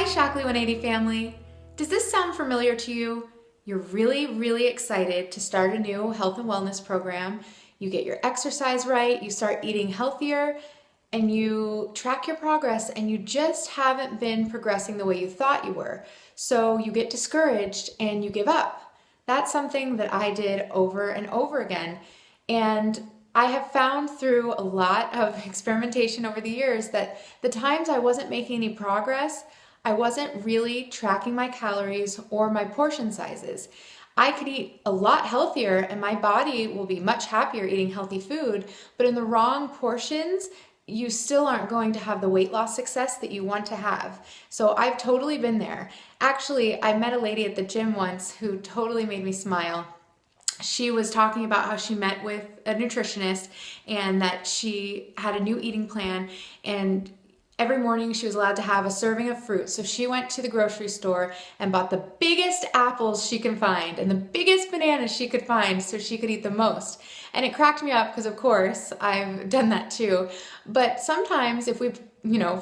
Jacqui 180 family. Does this sound familiar to you? You're really excited to start a new health and wellness program. You get your exercise right, you start eating healthier, and you track your progress, and you just haven't been progressing the way you thought you were. So you get discouraged and you give up. That's something that I did over and over again. And I have found through a lot of experimentation over the years that the times I wasn't making any progress, I wasn't really tracking my calories or my portion sizes. I could eat a lot healthier and my body will be much happier eating healthy food, but in the wrong portions, you still aren't going to have the weight loss success that you want to have. So I've totally been there. Actually, I met a lady at the gym once who totally made me smile. She was talking about how she met with a nutritionist and that she had a new eating plan, and every morning she was allowed to have a serving of fruit. So she went to the grocery store and bought the biggest apples she could find and the biggest bananas she could find so she could eat the most. And it cracked me up because of course I've done that too. But sometimes if we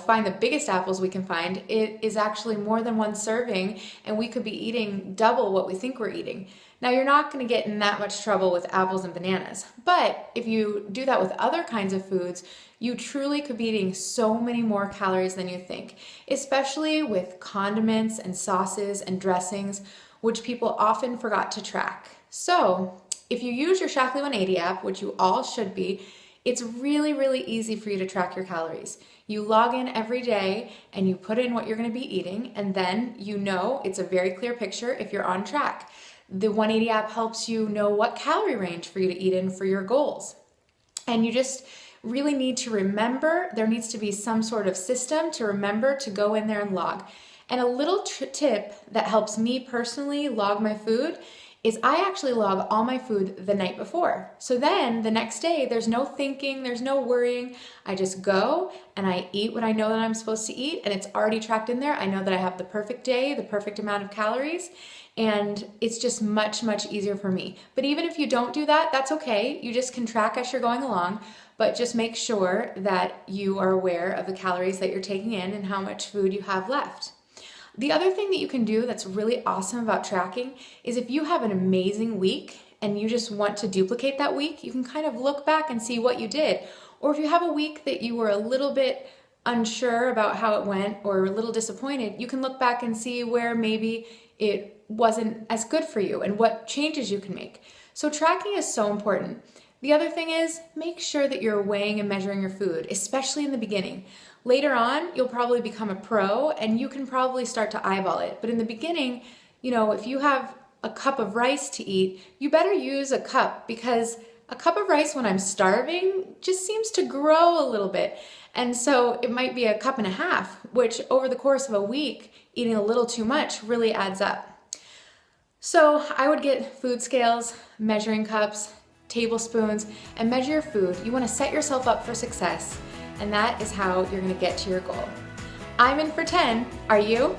find the biggest apples we can find, it is actually more than one serving and we could be eating double what we think we're eating. Now you're not going to get in that much trouble with apples and bananas, but if you do that with other kinds of foods, you truly could be eating so many more calories than you think, especially with condiments and sauces and dressings, which people often forgot to track. So if you use your Jacqui 180 app, which you all should be, it's really easy for you to track your calories. You log in every day and you put in what you're going to be eating, and then it's a very clear picture if you're on track. The 180 app helps you know what calorie range for you to eat in for your goals. And you just really need to remember, there needs to be some sort of system to remember to go in there and log. And a little tip that helps me personally log my food is I actually log all my food the night before. So then the next day, there's no thinking, there's no worrying. I just go and I eat what I know that I'm supposed to eat, and it's already tracked in there. I know that I have the perfect day, the perfect amount of calories, and it's just much easier for me. But even if you don't do that, that's okay. You just can track as you're going along, but just make sure that you are aware of the calories that you're taking in and how much food you have left. The other thing that you can do that's really awesome about tracking is if you have an amazing week and you just want to duplicate that week, you can kind of look back and see what you did. Or if you have a week that you were a little bit unsure about how it went or a little disappointed, you can look back and see where maybe it wasn't as good for you and what changes you can make. So tracking is so important. The other thing is make sure that you're weighing and measuring your food, especially in the beginning. Later on, you'll probably become a pro and you can probably start to eyeball it. But in the beginning, if you have a cup of rice to eat, you better use a cup, because a cup of rice when I'm starving just seems to grow a little bit. And so it might be a cup and a half, which over the course of a week, eating a little too much really adds up. So I would get food scales, measuring cups, tablespoons, and measure your food. You want to set yourself up for success, and that is how you're going to get to your goal. I'm in for 10. Are you?